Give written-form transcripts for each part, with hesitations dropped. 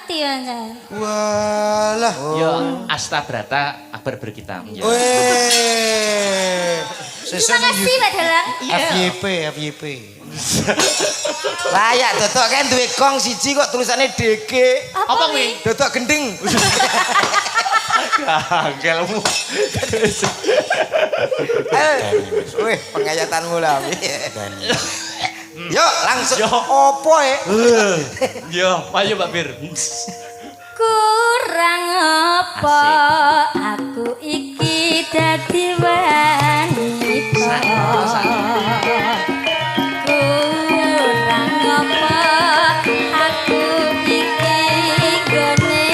mati aja. Walah. Yo Astabrata akbar berkitam. Weh. Terima kasih Pak Dalang. FYP. Layak dodok kan duwe gong siji kok tulisannya DG. Apa kuwi? Dodok gending. Angkelmu. Wih, pengayatanmu lah. Yuk, langsung. Yo. Opo ya? Yo, ayo Mbak Bir. Kurang apa aku iki dadi wanita. Kurang apa aku iki gone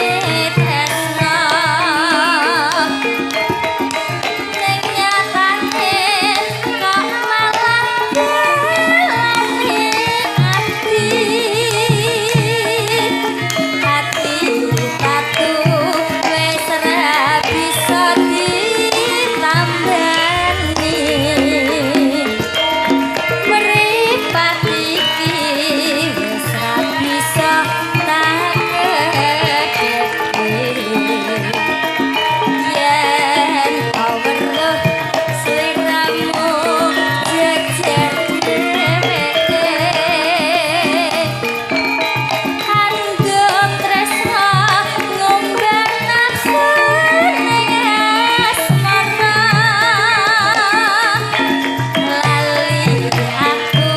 tresno. Ning nyatane kok malah gelane ati satu wis ra bisa ditambani mripat iki wis ra bisa tak yen weruh sliramu jejer dheweke Handung tresno ngomben nafsu ning asmara lali aku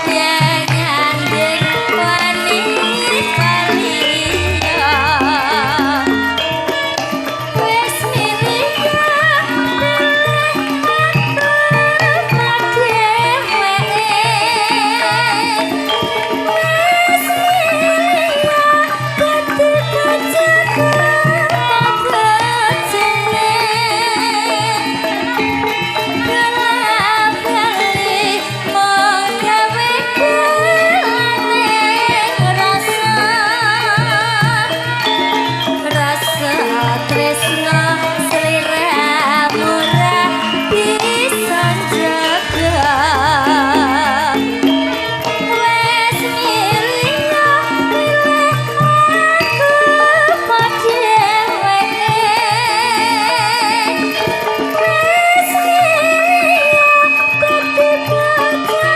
yen nyanding wanita liya wis milih Tresno sliramu ra bisa jaga wes milih aku padhewe wes milih dadi bojoku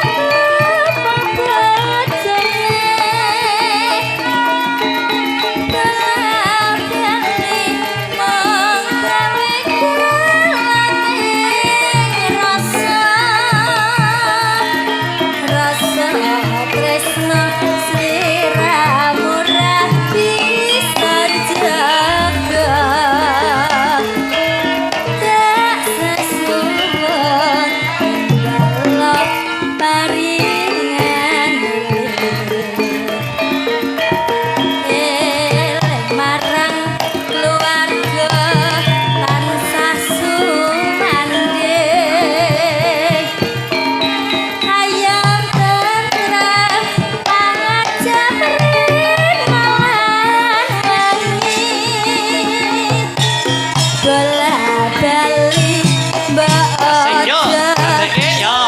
Tresno sliramu ra bisa jaga tak sesuwun kalau paringan elek marang keluarga tansah sumandhe hayang tentrem pangajap rinawan wangi bola bali mbok Yo, asike yo.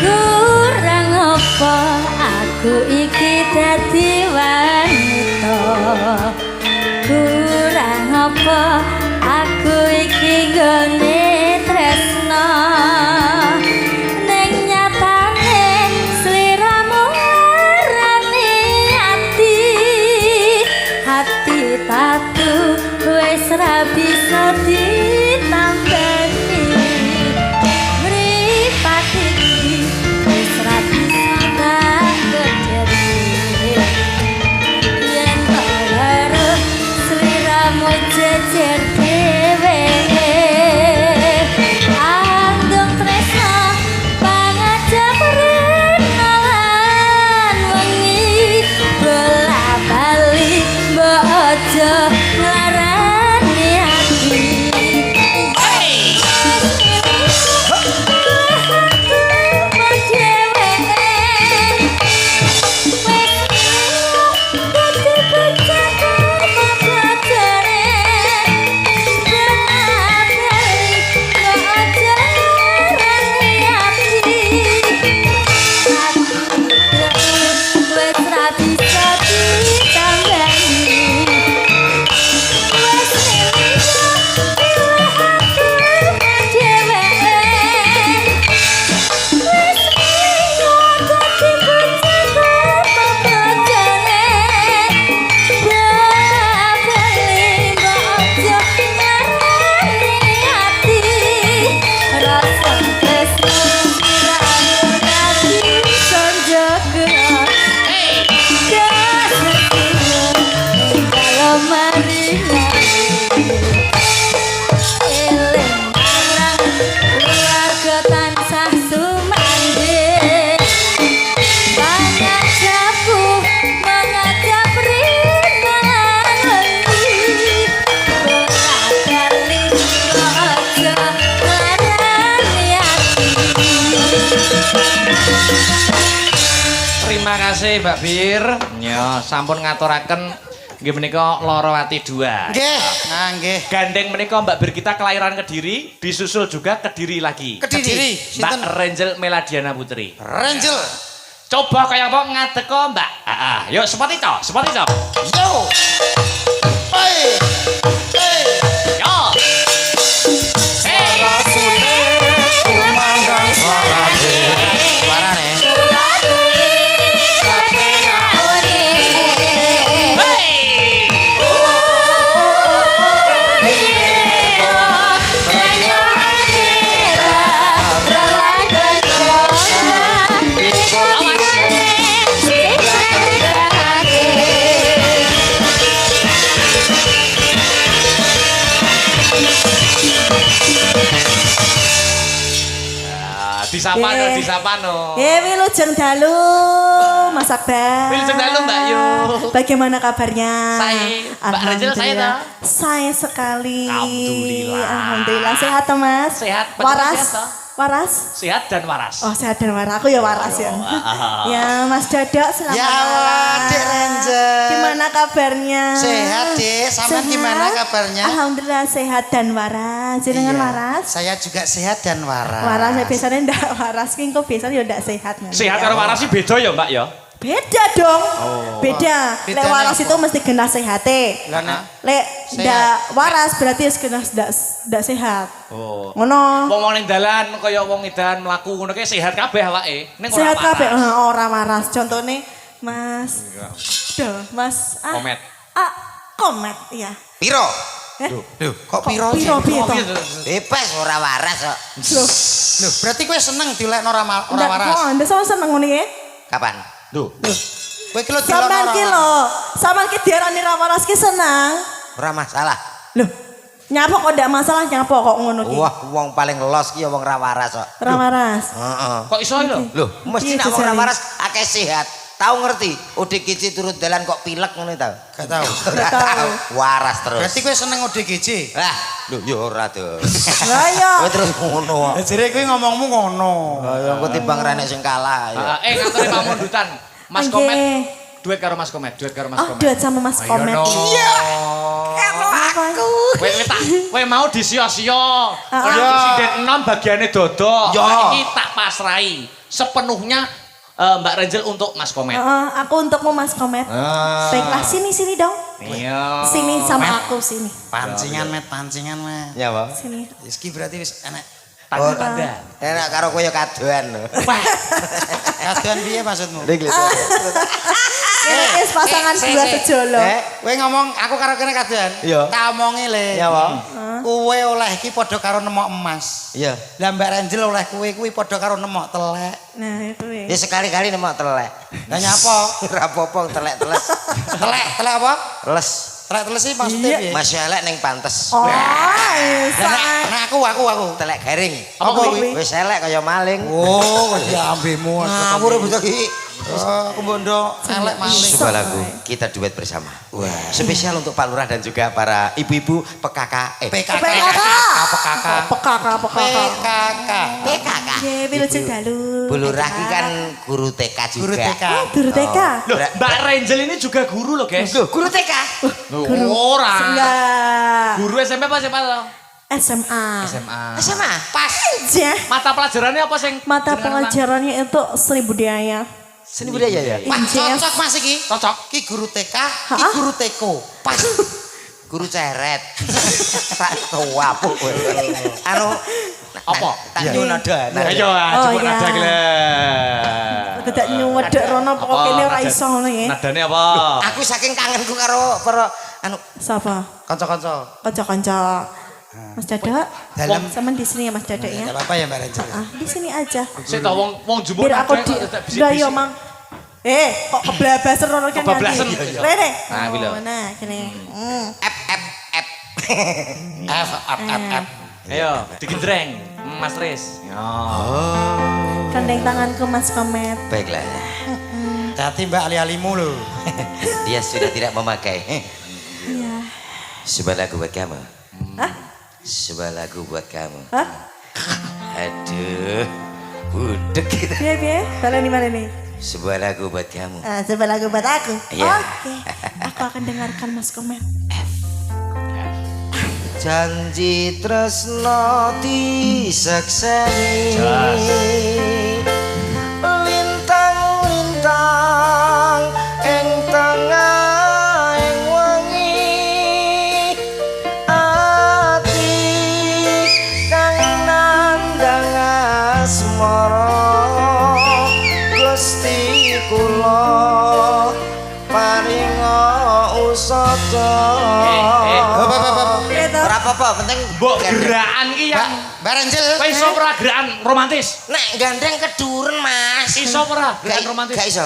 Kurang apa aku iki dadi wanita. Kurang apa aku iki gone tresno. Ning nyatane sliramu ngarani ati tatu wis ra bisa ditambani mripat iki wis ra bisa tak kederi yen karo sliramu jejer dhewe andung tresno pangajap renalan wengi Terima kasih Mbak Bir. Ya, sampun ngaturaken nggih menika Loro Ati 2. Nggih, nah nggih. Gandeng menika Mbak Bir kita kelahiran Kediri, disusul juga Kediri lagi. Kediri. Mbak Sinten? Renjel Meladiana Putri. Renjel. Coba kaya apa ngadeko Mbak. Yuk seperti itu, seperti itu. Yo. Hei. Hei. Yo. Hey. Suarane. Hey. Disapa no, disapa no. Wilujeng dalu, Mas Akbar. Wilujeng dalu, Mbak Yu. Bagaimana kabarnya? Saya, Mbak Renjel, saya Alhamdulillah. toh. Saya sekali. Alhamdulillah. Alhamdulillah. Sehat toh, Mas? Sehat, betul Waras? sehat, toh. Waras? Sehat dan waras. Oh, sehat dan waras. Aku ya waras ya. Ya, Mas Dodok selamat Ya malam. Allah, Dek Renjel. Gimana kabarnya? Sehat, Dek. Sampean Sehat? gimana kabarnya? Alhamdulillah sehat dan waras. Jenengan Iya. waras? Saya juga sehat dan waras. Waras, biasanya ndak waras. Kok biasanya ya ndak sehat. Sehat karo waras sih beda ya, Mbak ya. Beda dong. Beda. Lek Bedanya waras apa? itu mesti genah sehate. Lah nek Lek Sehat. ndak waras berarti harus genah ndak sehat. Oh. Ngono. Wong ning dalan kaya wong edan mlaku ngono kae sehat kabeh awake. Ning ora Sehat waras. kabeh ora waras. Contone Mas. Duh, Mas. Komet. Komet, iya. Piro? Duh, kok piro sih? Piro piye to? Bebas ora waras kok. Loh, Loh, berarti kowe seneng dilekno ora ndak waras. kok ndak sama seneng ngene ya. Kapan? Duh. Kowe ki lho dilekno Sampeyan ora ki waras. lho, sampeyan ki diarani ra waras ki seneng. Ora masalah. Loh, nyapa kok ndak masalah nyapa kok ngono ki? Wah, wong paling los ki ya wong ra waras kok. Ra waras. Heeh. Kok iso lho? Loh, mesti Iya, nek ora jajane. waras akeh sehat. Tahu ngerti? Udik kici turut dalan kok pilek ngono tau. Gak tahu. Ora tahu. Waras terus. Berarti kowe seneng ODGJ. Lah, lho ya ora tuh. Lah iya. Kowe terus ngono. Lah jere kowe ngomongmu ngono. Ya engko timbang renek sing kalah ya. Ngaturi pamundutan. Mas Nggih. Komet. Duet karo Mas Komet, duet karo Mas Oh, Komet. duet sama Mas Komet. Iya. Aku. Kowe mau disia-sia. Ah. Ora presiden 6 bagiane dodok. Ya. Iki tak pasrai sepenuhnya Mbak Renjel untuk Mas Komet. Aku untukmu Mas Komet. Baiklah sini dong. Iya. Sini sama aku sini. Pancingan met. Ya, Bang. Sini. Iki berarti wis enak. Tanda-tanda. Enak karo kowe ya kadoan lho. Kadoan piye maksudmu? Ini is pasangan dua sejolo. Kowe ngomong aku karo kene kadoan. Iya. Tak omongi le. Ya, Bang. Kowe oleh iki padha karo nemok emas. Iya. Lah Mbak Renjel oleh kowe kuwi padha karo nemok telek. Nah, itu ya. Ya sekali-kali nemok telek. Lah nyapa? Ora apa-apa telek teles. Telek apa? Les. Telek teles sih maksudnya piye? Masih elek ning pantes. Oh, Lah iya. nek aku. Telek garing. Apa kuwi? Wis elek kaya maling. Oh, kok diambemu. Ngawur bocah iki. Aku bondo elek maling. Sebuah lagu kita duet bersama. Wah, spesial untuk Pak Lurah dan juga para ibu-ibu PKK. PKK. PKK. PKK. Pekaka. PKK. PKK. Oke, wilujeng dalu. Bu Lurah ki kan guru TK juga. Guru TK. Guru TK. Loh, Mbak Renjel ini juga guru loh, guys. Loh, guru TK. Ora. Enggak. Guru SMP apa siapa lo? SMA. SMA. SMA. Pas. Aja. Mata pelajarannya apa sing? Mata jenengan pelajarannya itu seni budaya. Seni budaya ya. Pas IJF. cocok Mas iki. Cocok. Ki guru TK, ki guru TK. Pas. Guru ceret. Tak tua apa kowe. Anu Apa? tak nyun ada. Ayo, Oh, coba iya. nada gila. Tidak nyuwedek rono pokok kene ora iso ngono ya. Nadane apa? Aku saking kangenku karo para anu Sapa? Kanca-kanca. Kanca-kanca. Mas Dadok. Dalam Sama di sini ya Mas Dadok ya. enggak apa-apa ya Mbak Renjel. Di sini aja. Sik ta wong jumbo Biar aku di. Lah yo Mang. Kok keblabasan rono kan Kebablasan. Rene. Nah, kuwi lho. Nah, kene. F. F. Ayo, digendreng. Mas Tris. Yo. Gandeng tanganku Mas Komet. Baiklah. Hati Mbak ali-alimu lho. Dia sudah tidak memakai. Iya. Sebuah lagu buat kamu. Hah? Sebuah lagu buat kamu. Hah? Aduh. Budek kita. Piye piye? Baleni mana nih? Sebuah lagu buat kamu. Coba lagu buat aku. Iya. Oke. Aku akan dengarkan Mas Komet. Janji tresno disekseni lintang-lintang ing tengah ing wengi ati kang nandang asmara Gusti kula paringa usada. Ora apa-apa, penting Mbok gerakan iki yang Barenjel. kowe iso ora gerakan romantis? nek gandeng keduren, Mas. Iso ora gerakan romantis? Gak iso.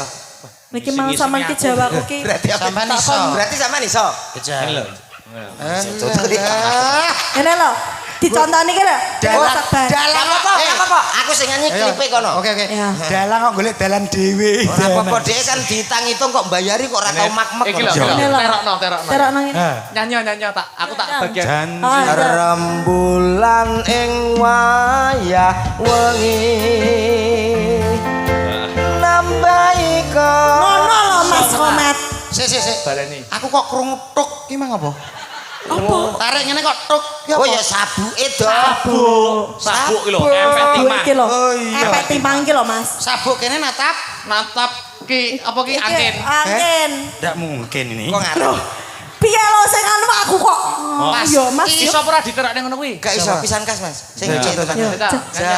Niki mang sampean ki Jawa aku ki. Berarti apa? Sampean iso. Berarti sampean iso. Ini lho. Ngene lho. Dicontoni ki lho. Dalang apa? Aku sing nyanyi klipe kono. Oke. Ya. Dalang kok golek dalan dhewe. Ora apa-apa dhek kan ditang-hitung kok mbayari kok ora tau mak-mak. Iki lho, Ini lho. terokno. Terok nang ini. Nyanyi tak aku tak bagian. Janji. Oh, iya. Rembulan ing wayah wengi nambahi Ngono lho Mas Komet. Sik. Baleni. Aku kok krungu tuk ki mang apa? Apa? Tarik ngene kok tuk. Ki Oh apa? ya sabuke do. Sabuk ki lho, efek Duit timah. ki lho. Oh, iya. Efek timbang ki lho Mas. Sabuk kene natap. Natap ki apa ki Iki, angin. Angin. Ndak mungkin ini. Kok ngaruh? Piye lho sing anu aku kok. Iya Mas. Iso ora diterokne ngono kuwi? Gak iso pisan kas, Mas. Sing Ya. cek Yo,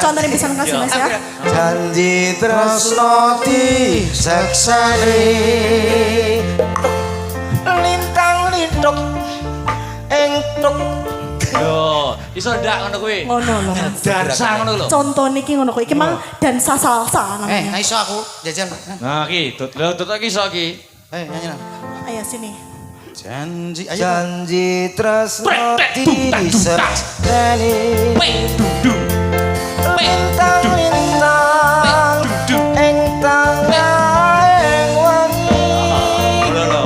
contohnya pisan kasih Mas ya. janji tresno disekseni lintang-lintung ing tuk. Yo, iso ndak ngono kuwi? Ngono lho Mas. Dansa ngono lho. Contoh niki ngono kuwi. Iki mang dansa salsa namanya. Iso aku jajal. Nah, ki, tut iki iso ki. Nyanyi. Ayo sini. Janji. Ayo. Janji tresno Prek, disekseni Dudung. lintang-lintang ing tengah ing wengi Ngono lho.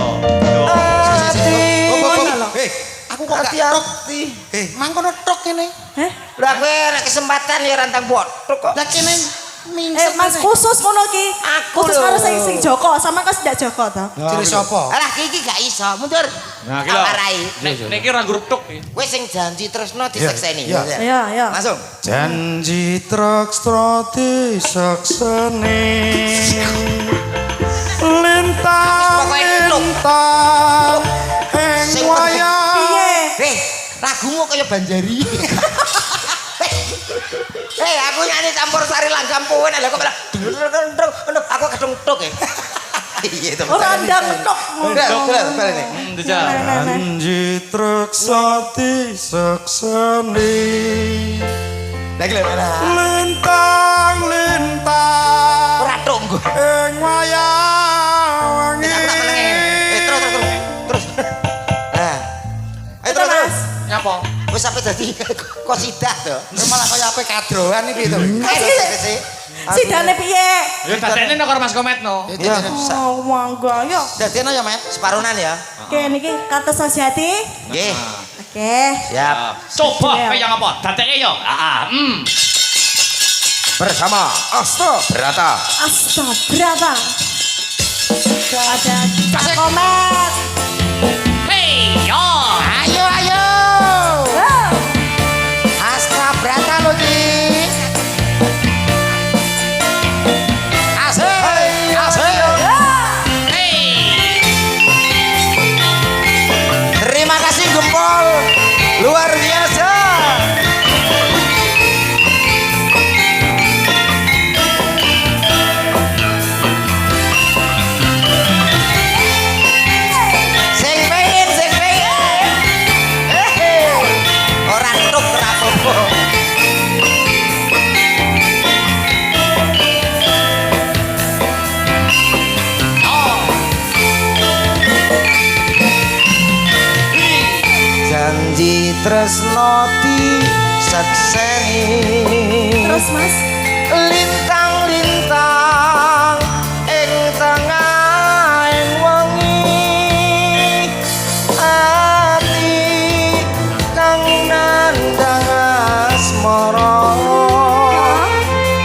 ati. Aku kok gak tuk. Mang kono tuk kene. Heh? Lah kowe nek kesempatan ya rantang botok kok. Lah kene Mas khusus ngono ki. Aku Khusus lho. karo sing Joko, sama kas ndak Joko to. Ciri sapa? Alah iki gak iso, mundur. Nah, ki lho. Warai. Niki ora grutuk ki. Kowe sing janji tresno disekseni. Iya. Ayo, ayo. Langsung. Janji tresno disekseni lintang lintang ing wayah. Piye? Lagumu kaya Banjari. Aku nyanyi campur sari langgam puwen lha kok malah aku kedung tuk ya. Iya itu. Ora ndang tok. Balik nih. Jajal. Janji tresno disekseni Lagi lho. lintang lintang Ora tunggu. ing wayah wengi. Aku tak menenge. Terus. Nah. Terus Mas. Nyapa? Wis sampe dadi kosidah to. Malah kaya ape kadroan iki to. Sidane piye? Ya dadekne nek karo Mas Komet no. Ya, Oh, mangga yo. Dadene ya, Met. separunan ya. Oke, niki kata Sosiati. Nggih. Oke. Siap. Coba kaya apa? Dadekne yo. Bersama Asto Berata. Astaga. Ada Kak Komet. Hey, yo. Ayo. Oh. Astra Berata lo Ci. Asik. Hey. Terima kasih gempol. Luar biasa. Sing pengen. Ora tuk rapopo. Janji tresno disekseni Terus Mas. lintang-lintang ing tengah ing wengi ati kang nandang asmara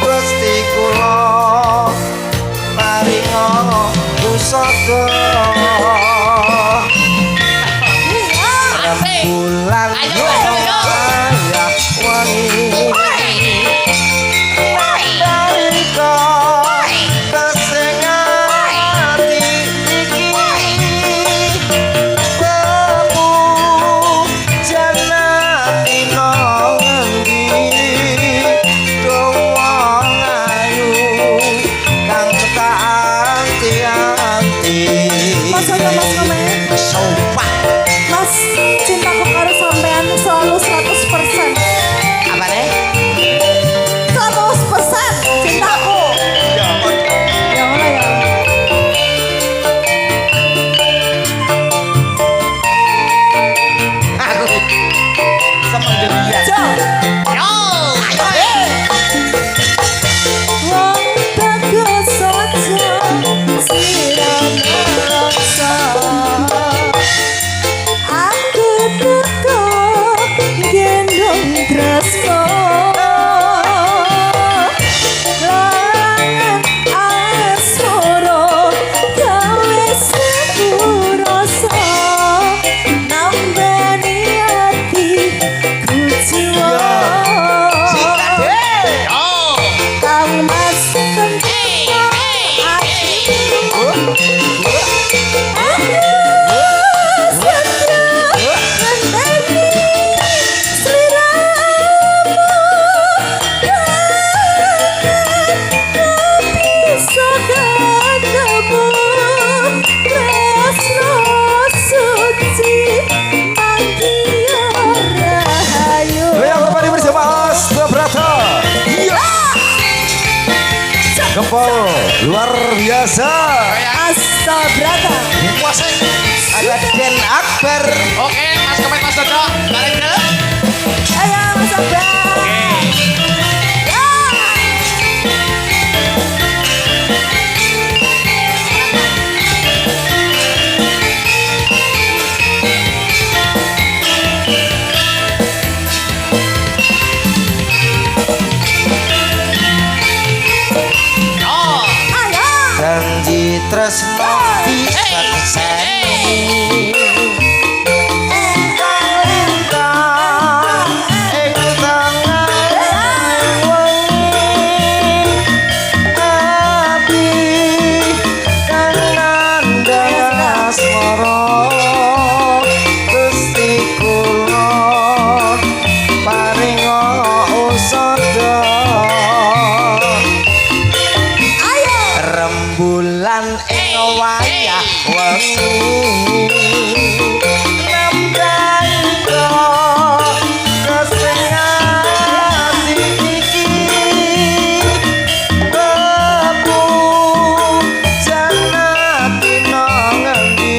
Gusti kula mari Rembulan Ayo, ayo, ayo. wayah wengi Nariko kesing ati iki Bemu janati nang ngendi Dowang ayu kang tak anti-anti Mas Oyo, Mas Komen. Sumpah Mas, cintaku karo sampean selalu 100%. apa deh? 100% cintaku. Ya Allah ya. Aku semendirian. Jo. Yo. Wong bagus saja sirana raksa. Aku teko gendong tresno. Langan asmara gawe sepurasa. Nambani ati kujiwa. Yo. Kang Mas Kentang atiku aku setia ngenteni sliramu bisa ketemu tresno suci mangkiyo rahayu. Yang kembali bersama Asta Brata. Gempol luar biasa. Asta Brata. Ada Den Akbar. Oke, Mas Kemet, Mas Dodo, bareng dulu. Ayo Mas Abang. Ya. Yo. Ayo. Janji tresno bisa keseni. Rembulan ing wayah wengi Namdani kesing ati iki Bebu janati nang ngendi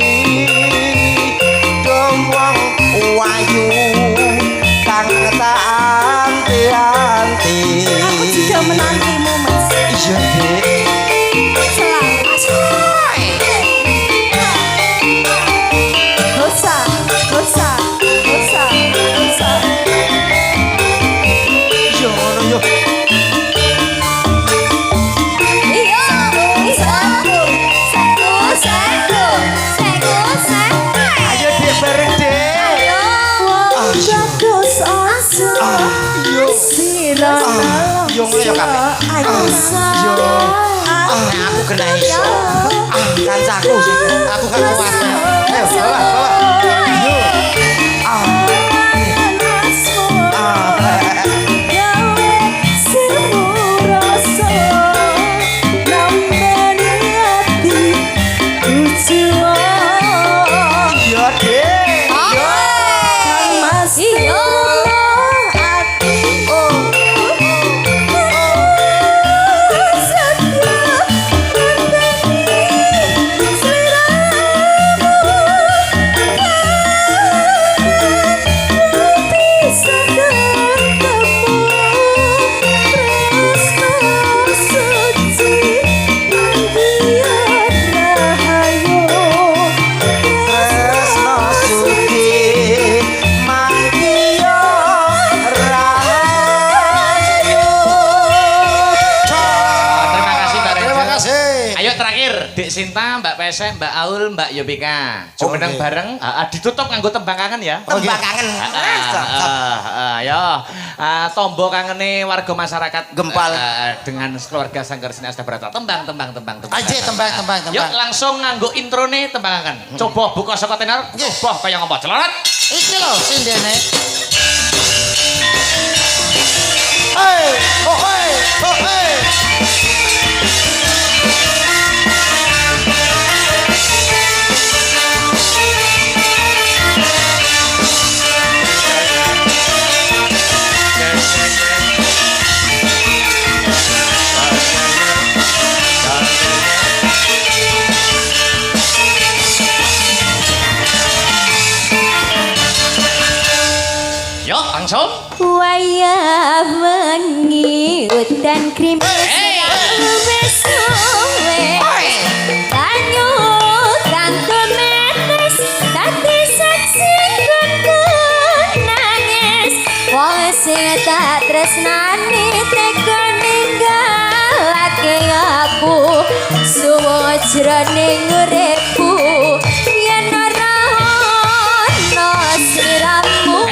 Dowang wayu kang tak anti-anti Aku juga menantimu Mas. Iya Dek Dosa, dosa, dosa, dosa. Iya ngono yo Iya, satu, satu, satu, satu, satu. Ayo Dek bareng Dek Wong bagus asa, Yo sirana yo ngono ya kabeh ayo yo aku kena iso kancaku sih aku gak kuat ayo bawa yo iya Dek yo esek Mbak Aul, Mbak Yopika. Jumeneng bareng, ditutup nganggo tembang kangen ya. Tembang kangen. Ya, tombo kangene warga masyarakat Gempal dengan keluarga Sanggar Seni Asta Brata. Tembang. Aja tembang. Yuk langsung nganggo introne tembang kangen. Coba buka saka tenar. Coba kaya ngapa celorot. Iki lho sindene. Hey, oh hey, oh hey. Yuk langsung. Wayah wengi udan krimis wis suwe banyu kantor metes dadi saksi kudu nangis wong sing tak tresnani tega ninggalake aku suwe jroning uripku yen ora ono siramu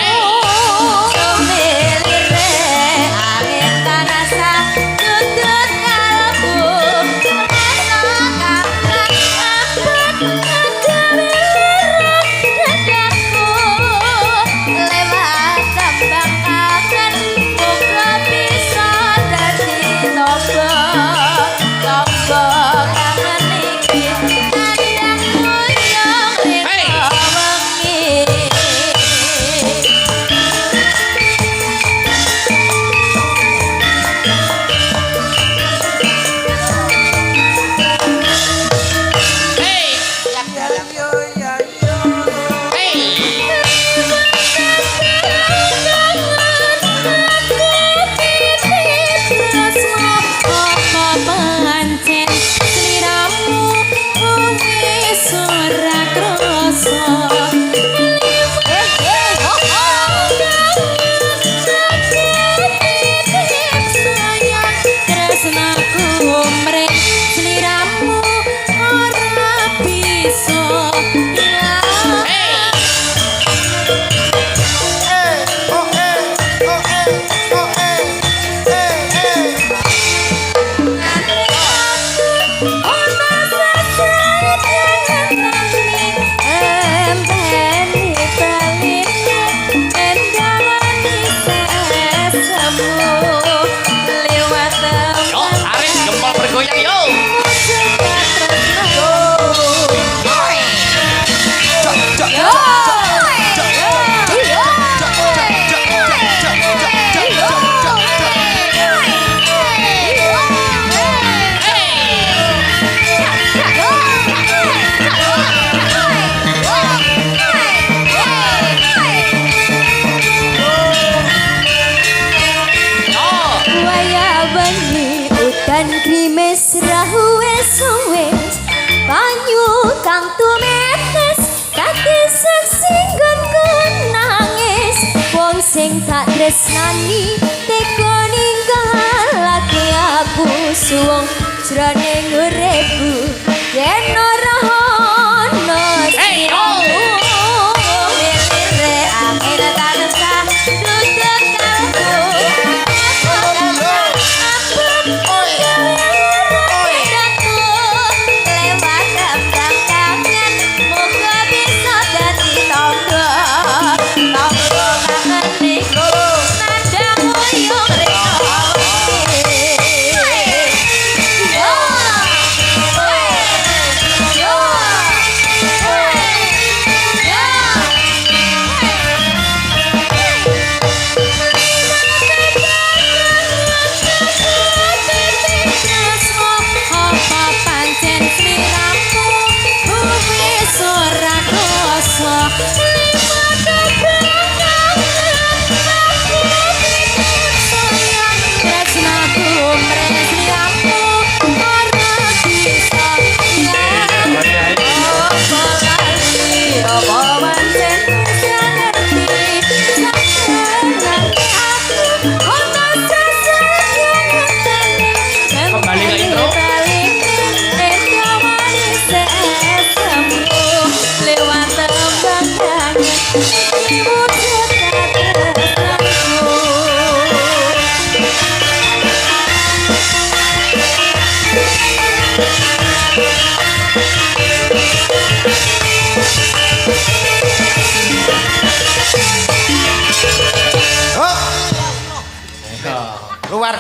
sing tak tresnani tega ninggalake aku suwung jroning uripku yen ora ono siramu milire angin tansah duduk kalbu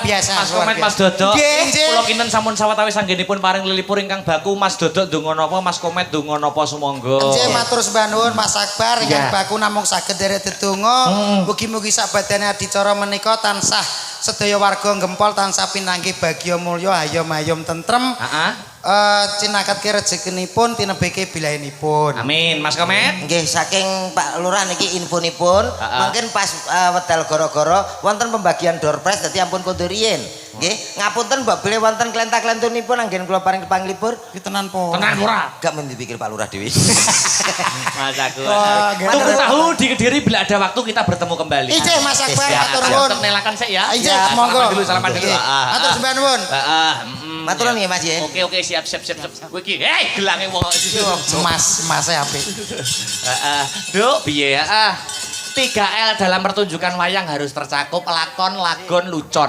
biasa. Mas Komet, Mas Dodok. Nggih. Kula kinten sampun sawetawis anggenipun paring lelipur ingkang baku. Mas Dodok donga napa, Mas Komet donga napa sumangga. Nggih matur sembah nuwun Mas Akbar ingkang baku namung saged derek dedonga. Mugi-mugi sabadane adicara menika tansah sedaya warga gempol tansah pinanggih bagya mulya ayom-ayom tentrem. Heeh. Cinakatke rezekinipun tinebeke bilahinipun. Amin, Mas Komet. Nggih saking Pak Lurah niki infonipun mungkin pas wedal goro-goro wonten pembagian door prize dadi ampun kondur riyin. Nggih, ngapunten mbok bile wonten klenta-klentunipun anggen kula paring panglipur. Ki tenan po. Tenan ora? Gak mendipikir Pak Lurah dhewe. Mas aku. nggih. Tunggu tahu di Kediri bila ada waktu kita bertemu kembali. Ije Mas Akbar Ya, matur siap. nuwun. Nelakan sik ya. Ije Ya, monggo. Salaman dulu. Matur sembah nuwun. Heeh. Maturan nggih Mas ya. Oke, siap. Kowe iki, hei, gelange wong Mas apik. Heeh. Duk, piye ya? 3L dalam pertunjukan wayang harus tercakup lakon, lagon, lucon.